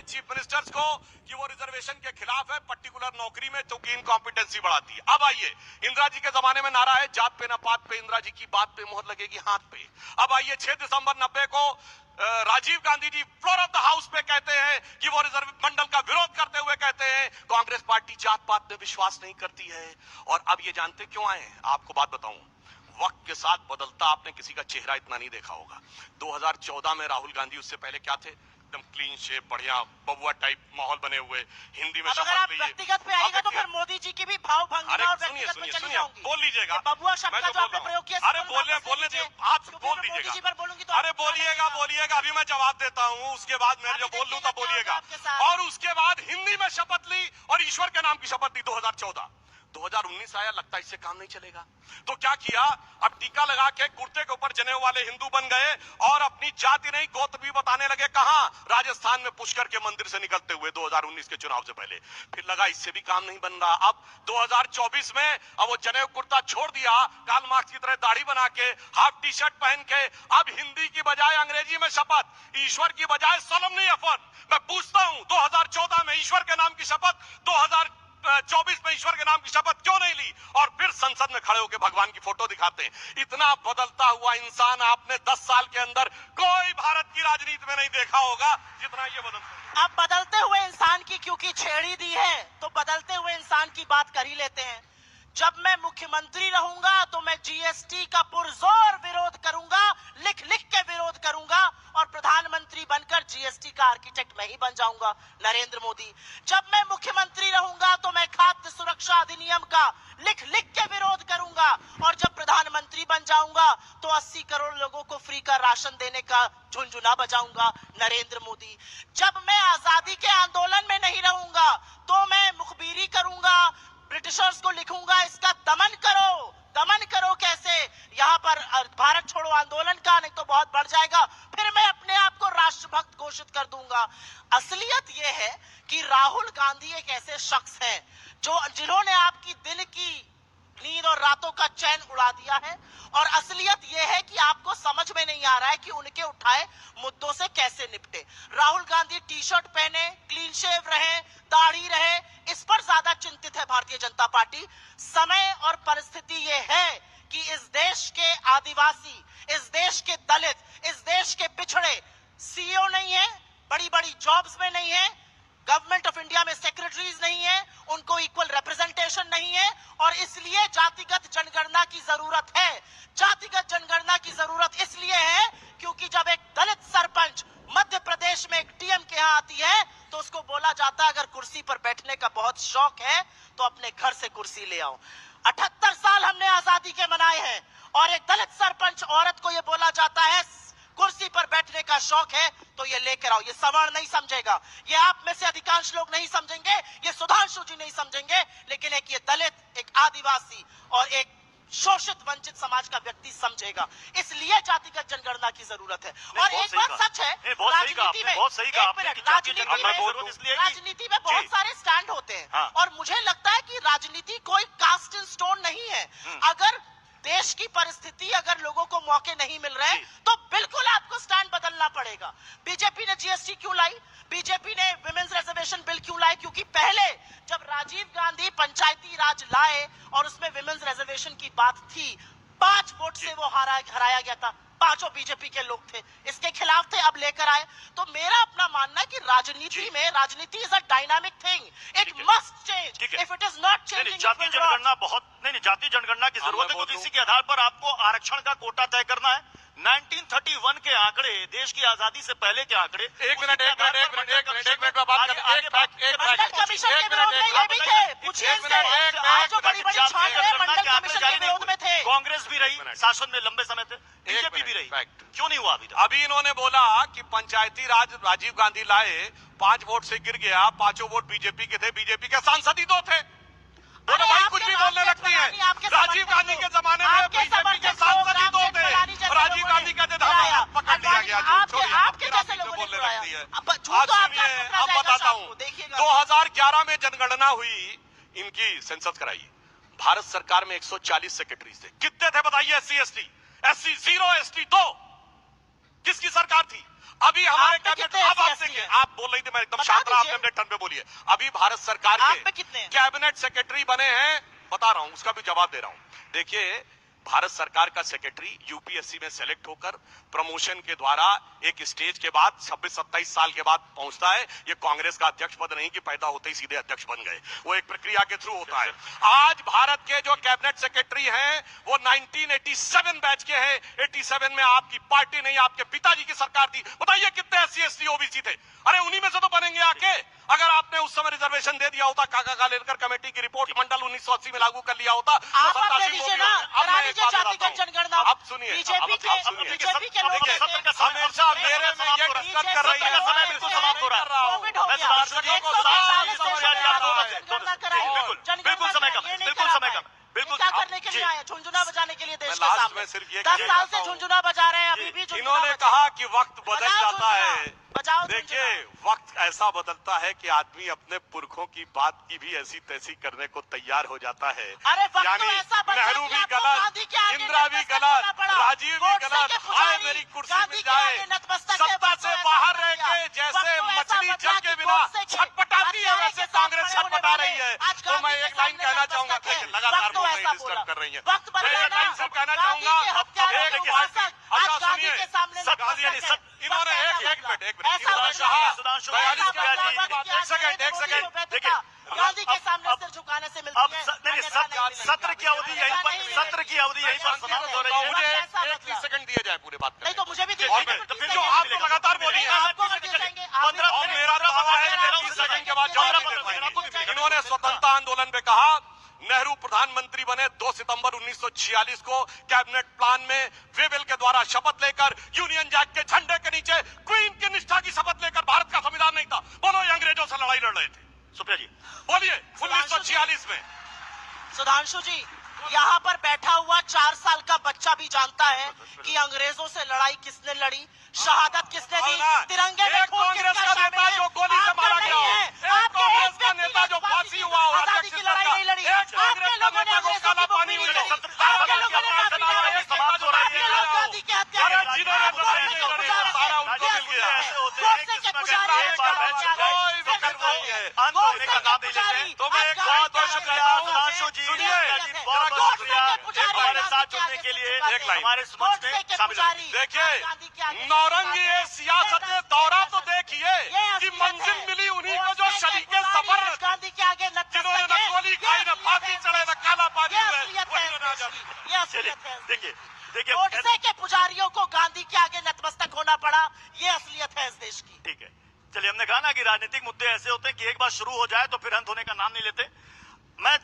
Chief ministers को कि वो रिजर्वेशन के खिलाफ है पर्टिकुलर नौकरी में, क्योंकि इनकॉम्पिटेंसी बढ़ाती है। अब आइए, इंदिरा जी के जमाने में नारा है जात पे ना पात पे, इंदिरा जी की बात पे मोहर लगेगी हाथ पे। अब आइए 6 दिसंबर 90 को Rajiv Gandhi ji floor of the house पे कहते हैं कि वो रिजर्व मंडल का विरोध करते हुए कहते हैं कांग्रेस पार्टी जात पात में विश्वास नहीं करती है। और अब ये जानते क्यों आए? आपको बात बताऊं, वक्त के साथ बदलता आपने किसी का चेहरा इतना नहीं देखा होगा। 2014 में राहुल गांधी, उससे पहले क्या थे? एकदम क्लीन शेप, बढ़िया बबुआ टाइप माहौल बने हुए, हिंदी में अगर आप व्यक्तिगत पे आएगा तो फिर मोदी जी की भी भाव भंगी और व्यक्तिगत में चली जाऊंगी। बोल लीजिएगा, बबुआ शब्द का जो आपने प्रयोग किया, अरे बोलने दीजिए, आप बोल दीजिएगा। जी पर बोलूंगी तो अरे बोलिएगा, अभी मैं जवाब देता हूँ, उसके बाद मैं जो बोल लूँ तब बोलिएगा। और उसके बाद हिंदी में शपथ ली और ईश्वर के नाम की शपथ ली। 2019 आया, लगता इससे काम नहीं चलेगा, तो क्या किया? अब टीका लगा के कुर्ते के ऊपर जने वाले हिंदू बन गए और अपनी जाति नहीं गोत्र भी बताने लगे। कहां? राजस्थान में पुष्कर के मंदिर से निकलते हुए 2019 के चुनाव से पहले। फिर लगा इससे भी काम नहीं बन रहा। अब 2024 में अब वो जनेऊ कुर्ता छोड़ दिया, कार्ल मार्क्स की तरह दाढ़ी बना के, हाफ टी शर्ट पहन के, अब हिंदी की बजाय अंग्रेजी में शपथ, ईश्वर की बजाय सोलमनी एफर्ट। मैं पूछता हूं, 2014 में ईश्वर के नाम की शपथ, 2024 में ईश्वर के नाम की शपथ क्यों नहीं ली? और फिर संसद में खड़े होकर भगवान की फोटो दिखाते हैं। इतना बदलता हुआ इंसान आपने 10 साल के अंदर कोई भारत की राजनीति में नहीं देखा होगा जितना ये बदलता है। अब बदलते हुए इंसान की क्योंकि छेड़ी दी है तो बदलते हुए इंसान की बात कर ही लेते हैं। जब मैं मुख्यमंत्री रहूंगा तो मैं जीएसटी का पुरजोर विरोध करूंगा, लिख लिख के विरोध करूंगा और प्रधानमंत्री बनकर जीएसटी का आर्किटेक्ट मैं ही बन जाऊंगा, नरेंद्र मोदी। जब मैं मुख्यमंत्री रहूंगा तो मैं खाद्य सुरक्षा अधिनियम का लिख लिख के विरोध करूंगा और जब प्रधानमंत्री बन जाऊंगा तो 80 करोड़ लोगों को फ्री का राशन देने का झुनझुना बजाऊंगा, नरेंद्र मोदी। जब मैं आजादी के आंदोलन में नहीं रहूंगा तो मैं मुखबिरी करूंगा, ब्रिटिशर्स को लिखूंगा इसका दमन करो कैसे, यहाँ पर भारत छोड़ो आंदोलन का, नहीं तो बहुत बढ़ जाएगा, फिर मैं अपने आप को राष्ट्रभक्त घोषित कर दूंगा। असलियत यह है कि राहुल गांधी एक ऐसे शख्स हैं जिन्होंने आपकी दिल की नींद और रातों का चैन उड़ा दिया है। और असलियत यह है कि आपको समझ में नहीं आ रहा है कि उनके उठाए मुद्दों से कैसे निपटे। राहुल गांधी टी शर्ट पहने, क्लीन शेव रहे, दाढ़ी रहे, इस पर ज्यादा चिंतित है भारतीय जनता पार्टी। समय और परिस्थिति ये है कि इस देश के आदिवासी, इस देश के दलित, इस देश के पिछड़े सीईओ नहीं है, बड़ी बड़ी जॉब्स में नहीं है, गवर्नमेंट ऑफ इंडिया में सेक्रेटरीज नहीं है, उनको इक्वल रिप्रेजेंटेशन नहीं है और इसलिए जातिगत जनगणना की जरूरत है। जातिगत जनगणना की जरूरत इसलिए है क्योंकि जब एक दलित सरपंच मध्य प्रदेश में एक डीएम के यहाँ आती है तो उसको बोला जाता है अगर कुर्सी पर बैठने का बहुत शौक है तो अपने घर से कुर्सी ले आओ। 78 साल हमने आजादी के मनाए हैं और एक दलित सरपंच औरत को यह बोला जाता है कुर्सी पर बैठने का शौक है तो ये लेकर आओ। ये सवर्ण नहीं समझेगा, ये आप में से अधिकांश लोग नहीं समझेंगे, ये सुधांशु जी नहीं समझेंगे, लेकिन एक ये दलित, एक आदिवासी और एक शोषित वंचित समाज का व्यक्ति समझेगा। इसलिए जातिगत जनगणना की जरूरत है। और एक बात सच है, राजनीति में राजनीति में बहुत सारे स्टैंड होते हैं और मुझे लगता है कि राजनीति कोई कास्ट इन स्टोन नहीं है। अगर देश की परिस्थिति, अगर लोगों को मौके नहीं मिल रहे तो बिल्कुल आपको स्टैंड बदलना पड़ेगा। बीजेपी ने जीएसटी क्यों लाई? बीजेपी ने विमेंस रिजर्वेशन बिल क्यों लाई? क्योंकि पहले जब राजीव गांधी पंचायती राज लाए और उसमें विमेंस रिजर्वेशन की बात थी, 5 वोट से वो हराया गया था, 5 बीजेपी के लोग थे, इसके खिलाफ थे, अब लेकर आए। तो मेरा अपना मानना है कि राजनीति is a dynamic thing, it must change. If it is not changing, जाति जनगणना बहुत नहीं, जाति जनगणना की जरूरत है क्योंकि इसी के आधार पर आपको आरक्षण का कोटा तय करना है। 1931 के आंकड़े, देश की आजादी से पहले के आंकड़े। एक मिनट में बात कांग्रेस भी रही शासन में लंबे समय से, बीजेपी भी रही, क्यों नहीं हुआ अभी तक? अभी इन्होंने बोला कि पंचायती राज राजीव गांधी लाए, 5 वोट से गिर गया, 5 वोट बीजेपी के थे, बीजेपी के सांसद ही 2 थे। बोलो भाई, कुछ भी बोलने लगती है। राजीव गांधी के जमाने में बीजेपी के सांसद ही 2 थे, राजीव गांधी का पकड़ लिया गया। आपके जैसे लोगों ने बोलने लगती है। सुनिए, अब बताता हूँ, 2011 में जनगणना हुई, इनकी सेंसस कराई, भारत सरकार में 140 सेक्रेटरी थे। कितने थे बताइए? SC 0, ST 2। किसकी सरकार थी? अभी हमारे कैबिनेट, अब आप देंगे, आप बोल रही थी, मैं एकदम बता शांत रहा, आपने दीजिए। अपने टर्न पे बोली है। अभी भारत सरकार आप पे के कितने हैं? कैबिनेट सेक्रेटरी बने हैं, बता रहा हूं, उसका भी जवाब दे रहा हूं। देखिए, भारत सरकार का सेक्रेटरी यूपीएससी में सेलेक्ट होकर प्रमोशन के द्वारा एक स्टेज के बाद 26-27 साल के बाद पहुंचता है। ये कांग्रेस का अध्यक्ष पद नहीं कि पैदा होते ही सीधे अध्यक्ष बन गए, वो एक प्रक्रिया के थ्रू होता है। आज भारत के जो कैबिनेट सेक्रेटरी हैं वो 1987 बैच के हैं। 87 में आपकी पार्टी नहीं, आपके पिताजी की सरकार थी। बताइए कितने SC ST OBC थे? अरे उन्हीं में से तो बनेंगे आके। अगर आपने उस समय रिजर्वेशन दे दिया होता, काका कालेलकर कमेटी की रिपोर्ट मंडल 1980 में लागू कर लिया होता, आप तो दे 87 दीजिए को ना, भी- अब करा मैं एक दीजिए बात जातिगत बताता हूं। जनगणना। अब सुनिए, बीजेपी के अब सुनिए। बीजेपी के लोग देखिए, कहते हैं, हमेशा मेरे में ये डिस्टर्ब कर रही है। समय बिल्कुल समाप्त हो रहा है। कोविड हो मैं गया, सुधांशु जी को 140 सारी से समझ आ रहा है। जनगणना कराई। बिल्कुल, जनगणना बिल्कुल समय कम, कराई, ये नहीं बिल्कुल करा समय पाए। कम, बिल्कुल। ये क्या करने के लिए जी। आए? झुंझुना बजाने के लिए देश मैं के लास्ट सामने में सिर्फ ये 10 कहना साल से चाहता हूं। झुंझुना बजा रहे हैं, अभी भी झुंझुना इन्होंने बजा- कहा कि वक्त बदल बजाओ जाता है। झुंझुना, बजाओ देखिए, झुंझुना। वक्त ऐसा बदलता है कि आदमी अपने पुरखों की बात की भी ऐसी तैसी करने को तैयार हो जाता है। अरे वक्त यानी तो ऐसा बदला नेहरू कि भी आपको गांधी गलत, के आगे इंदिरा भी नतमस्तक गलत, होना पड़ा। राजीव भी गोडसे गलत, के हाय पुजारी मेरी कुर्सी गांधी मिल के जाए। आगे नतमस्तक है। सत्ता वक्त तो से ऐसा बाहर बदल रह गया। के जैसे वक्त तो ऐसा मछली बदला जल के कि बिना गोडसे के छटपटाती है, हत्यारे वैसे के साथ कांग्रेस खड़े होने छटपटा वाले रही है। आज तो मैं गांधी एक के लाइन सामने कहना नतमस्तक चाहूंगा, है। देखिए, लगातार वक्त तो बोल रही ऐसा डिस्टर्ब बोला। कर रही है। वक्त बदला मैं एक ना। लाइन सिर्फ कहना गांधी चाहूंगा, के हत्यारों एक के बात की- उपासक अच्छा आज गांधी सुनिए, के सामने सब गांधी यानी नतमस्तक है। सब- इन्होंने वक्त एक ऐसा मिनट बदला। एक मिनट ऐसा इन्होंने बदला। कहा सुधांशु, 42 ऐसा के बदला बाद- वक्त की एक सेकंड आज नरेंद्र देखिए, गांधी के सामने अब- सिर झुकाने से अब मिलती है। नहीं, अन्यथा नहीं मिलेगी। सत्र की अवधि यहीं पर, सत्र की अवधि यहीं पर समाप्त हो रही है। मुझे ऐसा एक बदला। सेकंड दिए जाए पूरे बात नहीं तो मुझे भी और मैं- तो फिर जो आप तो लगातार बोली है, आपको कर दिए जाएंगे। आप भी पंद्रह- और मेरा दावा है कि 30 सेकंड के बाद जवाब नहीं दे पाएंगे। इन्होंने स्वतंत्रता आंदोलन में कहा, नेहरू प्रधानमंत्री बने 2 सितंबर 1946 को। कैबिनेट प्लान में वे बिल के द्वारा शपथ लेकर यूनियन जैक के झंडे के नीचे क्वीन की निष्ठा की शपथ लेकर, भारत का संविधान नहीं था, बोलो, ये अंग्रेजों से लड़ाई लड़ रहे थे। सुप्रिया जी, बोलिए, 1946 में। सुधांशु जी, यहाँ पर बैठा हुआ 4 साल का बच्चा भी जानता है कि अंग्रेजों से लड़ाई किसने लड़ी, शहादत किसने दी, तिरंगे में एक खून कांग्रेस किसका का शामिल नेता है? जो गोली से आपका मारा नहीं गया हो, है। एक आपके कांग्रेस का व्यक्ति नेता जो ने फांसी हुआ हो, आजादी अध्यक्ष की लड़ाई का, नहीं लड़ी। एक आपके कांग्रेस का लोगों ने नेता को अंग्रेजों काला की पानी बुक हुई नहीं है। लड़ी। आपके लोगों ने माफी नहीं मांगी। समाज हो रही आपके है। लोग गांधी के हत्यारे हैं। जिन्होंने आप लड़ाई गोडसे के लड़ी, पुजारी सारा हैं। उनको मिल गया। ऐसे होते हैं गोडसे के किसमें पुजारी हैं। एक बार बैठ चुके हैं। कोई विकल्प नहीं है। अंत होने का नाम नहीं लेते। तो मैं एक बहुत बहुत शुक्रिया सुधांशु जी, सुनिए, बहुत बहुत शुक्रिया हमारे साथ जुड़ने के लिए, एक लाइन। हमारे समझ में शामिल होने। देखिए, नौरंगी ये सियासत दौरा तो देखिए कि मंजिल मिली उन्हीं को जो शरीके सफर में थे। गांधी के आगे जिन्होंने न गोली खाई, न फांसी चढ़े, न काला पानी ये हुए, असलियत वही है लोग आ जाते। ये चलिए, असलियत है। देखिए देखिए, गोडसे के पुजारियों को गांधी के आगे नतमस्तक होना पड़ा, ये असलियत है इस देश की। ठीक है, चलिए, हमने कहा ना कि राजनीतिक मुद्दे ऐसे होते हैं कि एक बार शुरू हो जाए तो फिर अंत होने का नाम नहीं लेते। मैं